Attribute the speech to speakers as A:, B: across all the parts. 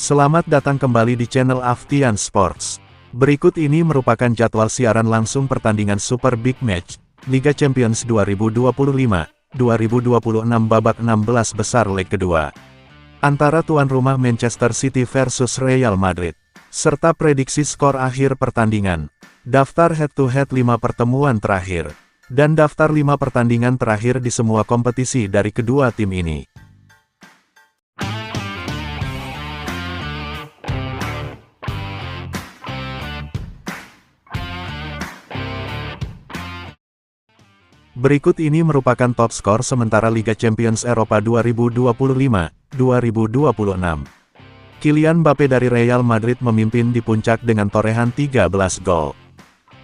A: Selamat datang kembali di channel Aftian Sports. Berikut ini merupakan jadwal siaran langsung pertandingan Super Big Match, Liga Champions 2025-2026 babak 16 besar leg kedua. Antara tuan rumah Manchester City versus Real Madrid. Serta prediksi skor akhir pertandingan. Daftar head-to-head 5 pertemuan terakhir. Dan daftar 5 pertandingan terakhir di semua kompetisi dari kedua tim ini. Berikut ini merupakan top skor sementara Liga Champions Eropa 2025-2026. Kylian Mbappe dari Real Madrid memimpin di puncak dengan torehan 13 gol.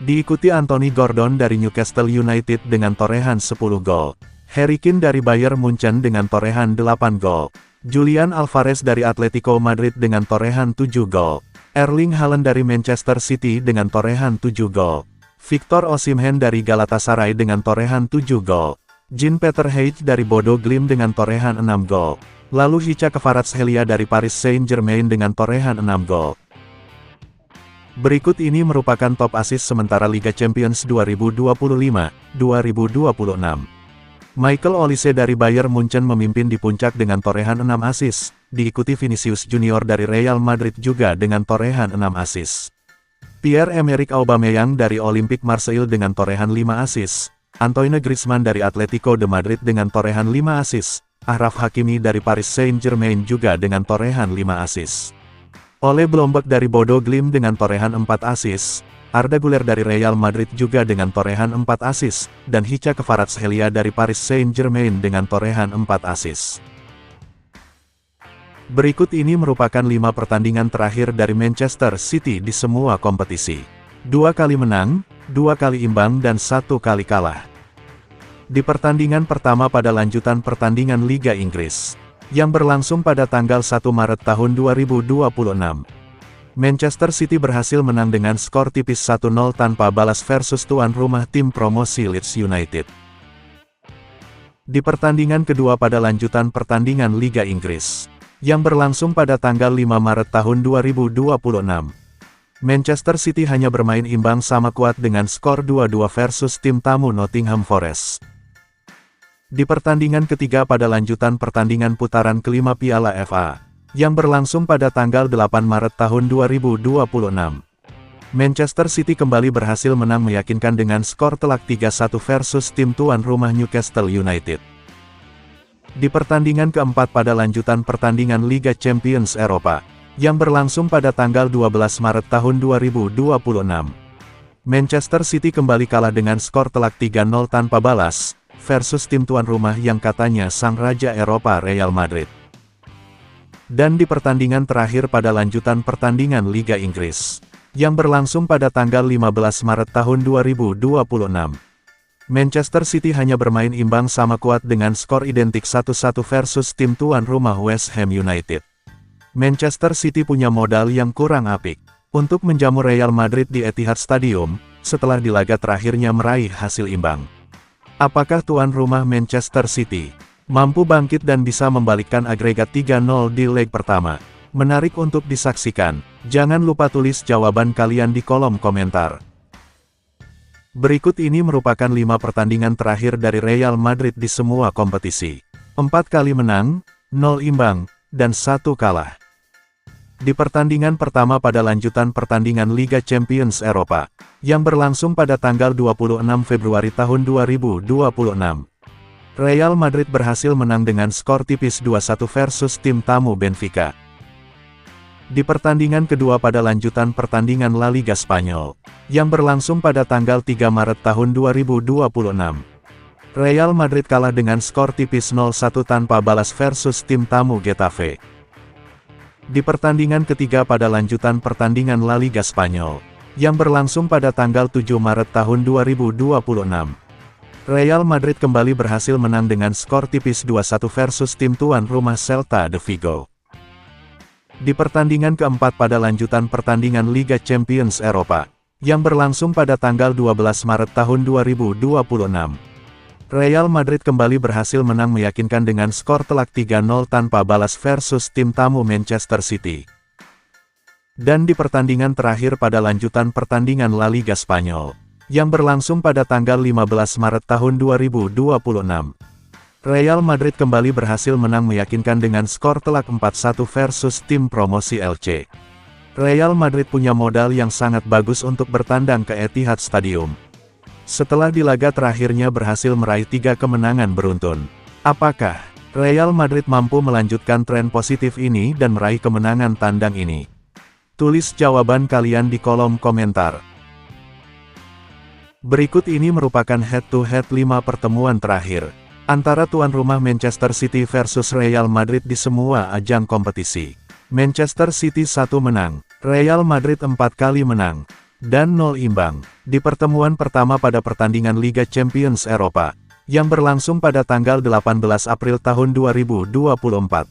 A: Diikuti Anthony Gordon dari Newcastle United dengan torehan 10 gol. Harry Kane dari Bayern Munchen dengan torehan 8 gol. Julian Alvarez dari Atletico Madrid dengan torehan 7 gol. Erling Haaland dari Manchester City dengan torehan 7 gol. Victor Osimhen dari Galatasaray dengan torehan 7 gol. Jean-Pierre Hage dari Bodo Glimt dengan torehan 6 gol. Lalu Hicha Kvaratskhelia dari Paris Saint-Germain dengan torehan 6 gol. Berikut ini merupakan top assist sementara Liga Champions 2025-2026. Michael Olise dari Bayern Munchen memimpin di puncak dengan torehan 6 assist, diikuti Vinicius Junior dari Real Madrid juga dengan torehan 6 assist. Pierre-Emerick Aubameyang dari Olympique Marseille dengan torehan 5 assist, Antoine Griezmann dari Atletico de Madrid dengan torehan 5 assist, Achraf Hakimi dari Paris Saint-Germain juga dengan torehan 5 assist. Ole Blomberg dari Bodo Glimt dengan torehan 4 assist, Arda Güler dari Real Madrid juga dengan torehan 4 assist, dan Hicha Kvaratskhelia dari Paris Saint-Germain dengan torehan 4 assist. Berikut ini merupakan 5 pertandingan terakhir dari Manchester City di semua kompetisi. 2 kali menang, 2 kali imbang dan 1 kali kalah. Di pertandingan pertama pada lanjutan pertandingan Liga Inggris, yang berlangsung pada tanggal 1 Maret tahun 2026. Manchester City berhasil menang dengan skor tipis 1-0 tanpa balas versus tuan rumah tim promosi Leeds United. Di pertandingan kedua pada lanjutan pertandingan Liga Inggris, yang berlangsung pada tanggal 5 Maret tahun 2026. Manchester City hanya bermain imbang sama kuat dengan skor 2-2 versus tim tamu Nottingham Forest. Di pertandingan ketiga pada lanjutan pertandingan putaran kelima Piala FA, yang berlangsung pada tanggal 8 Maret tahun 2026. Manchester City kembali berhasil menang meyakinkan dengan skor telak 3-1 versus tim tuan rumah Newcastle United. Di pertandingan keempat pada lanjutan pertandingan Liga Champions Eropa, yang berlangsung pada tanggal 12 Maret tahun 2026. Manchester City kembali kalah dengan skor telak 3-0 tanpa balas, versus tim tuan rumah yang katanya sang raja Eropa Real Madrid. Dan di pertandingan terakhir pada lanjutan pertandingan Liga Inggris, yang berlangsung pada tanggal 15 Maret tahun 2026. Manchester City hanya bermain imbang sama kuat dengan skor identik 1-1 versus tim tuan rumah West Ham United. Manchester City punya modal yang kurang apik untuk menjamu Real Madrid di Etihad Stadium, setelah di laga terakhirnya meraih hasil imbang. Apakah tuan rumah Manchester City mampu bangkit dan bisa membalikkan agregat 3-0 di leg pertama? Menarik untuk disaksikan. Jangan lupa tulis jawaban kalian di kolom komentar. Berikut ini merupakan 5 pertandingan terakhir dari Real Madrid di semua kompetisi. 4 kali menang, 0 imbang, dan 1 kalah. Di pertandingan pertama pada lanjutan pertandingan Liga Champions Eropa, yang berlangsung pada tanggal 26 Februari tahun 2026. Real Madrid berhasil menang dengan skor tipis 2-1 versus tim tamu Benfica. Di pertandingan kedua pada lanjutan pertandingan La Liga Spanyol, yang berlangsung pada tanggal 3 Maret tahun 2026. Real Madrid kalah dengan skor tipis 0-1 tanpa balas versus tim tamu Getafe. Di pertandingan ketiga pada lanjutan pertandingan La Liga Spanyol, yang berlangsung pada tanggal 7 Maret tahun 2026. Real Madrid kembali berhasil menang dengan skor tipis 2-1 versus tim tuan rumah Celta de Vigo. Di pertandingan keempat pada lanjutan pertandingan Liga Champions Eropa, yang berlangsung pada tanggal 12 Maret tahun 2026. Real Madrid kembali berhasil menang meyakinkan dengan skor telak 3-0 tanpa balas versus tim tamu Manchester City. Dan di pertandingan terakhir pada lanjutan pertandingan La Liga Spanyol, yang berlangsung pada tanggal 15 Maret tahun 2026, Real Madrid kembali berhasil menang meyakinkan dengan skor telak 4-1 versus tim promosi Elche. Real Madrid punya modal yang sangat bagus untuk bertandang ke Etihad Stadium. Setelah di laga terakhirnya berhasil meraih 3 kemenangan beruntun. Apakah Real Madrid mampu melanjutkan tren positif ini dan meraih kemenangan tandang ini? Tulis jawaban kalian di kolom komentar. Berikut ini merupakan head-to-head 5 pertemuan terakhir antara tuan rumah Manchester City versus Real Madrid di semua ajang kompetisi. Manchester City 1 menang, Real Madrid 4 kali menang, dan 0 imbang, di pertemuan pertama pada pertandingan Liga Champions Eropa, yang berlangsung pada tanggal 18 April tahun 2024.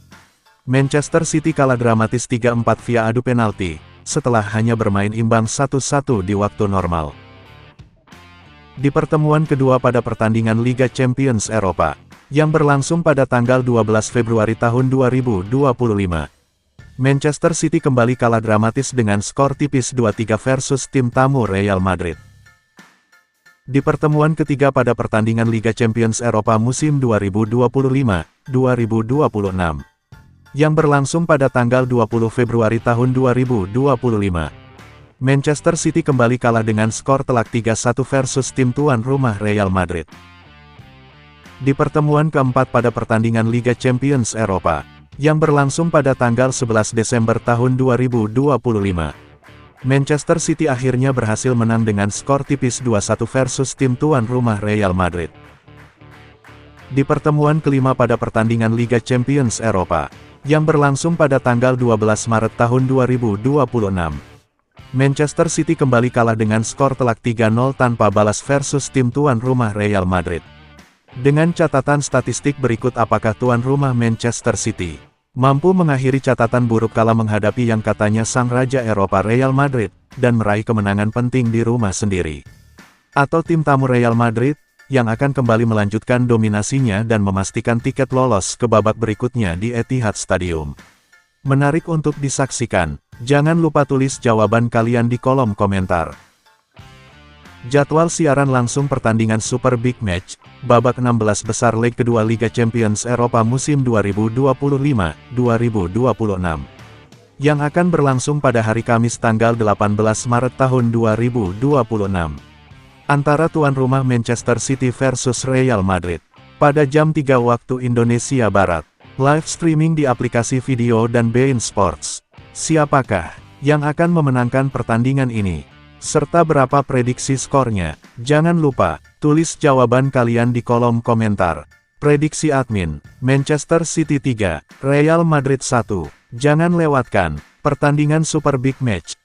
A: Manchester City kalah dramatis 3-4 via adu penalti, setelah hanya bermain imbang 1-1 di waktu normal. Di pertemuan kedua pada pertandingan Liga Champions Eropa, yang berlangsung pada tanggal 12 Februari tahun 2025, Manchester City kembali kalah dramatis dengan skor tipis 2-3 versus tim tamu Real Madrid. Di pertemuan ketiga pada pertandingan Liga Champions Eropa musim 2025-2026, yang berlangsung pada tanggal 20 Februari tahun 2025, Manchester City kembali kalah dengan skor telak 3-1 versus tim tuan rumah Real Madrid. Di pertemuan keempat pada pertandingan Liga Champions Eropa, yang berlangsung pada tanggal 11 Desember tahun 2025, Manchester City akhirnya berhasil menang dengan skor tipis 2-1 versus tim tuan rumah Real Madrid. Di pertemuan kelima pada pertandingan Liga Champions Eropa, yang berlangsung pada tanggal 12 Maret tahun 2026, Manchester City kembali kalah dengan skor telak 3-0 tanpa balas versus tim tuan rumah Real Madrid. Dengan catatan statistik berikut, apakah tuan rumah Manchester City mampu mengakhiri catatan buruk kala menghadapi yang katanya sang raja Eropa Real Madrid, dan meraih kemenangan penting di rumah sendiri? Atau tim tamu Real Madrid, yang akan kembali melanjutkan dominasinya dan memastikan tiket lolos ke babak berikutnya di Etihad Stadium? Menarik untuk disaksikan. Jangan lupa tulis jawaban kalian di kolom komentar. Jadwal siaran langsung pertandingan Super Big Match, babak 16 besar leg kedua Liga Champions Eropa musim 2025-2026, yang akan berlangsung pada hari Kamis tanggal 18 Maret tahun 2026. Antara tuan rumah Manchester City versus Real Madrid, pada jam 3 waktu Indonesia Barat, live streaming di aplikasi video dan beIN Sports. Siapakah yang akan memenangkan pertandingan ini? Serta berapa prediksi skornya? Jangan lupa, tulis jawaban kalian di kolom komentar. Prediksi admin, Manchester City 3, Real Madrid 1. Jangan lewatkan pertandingan Super Big Match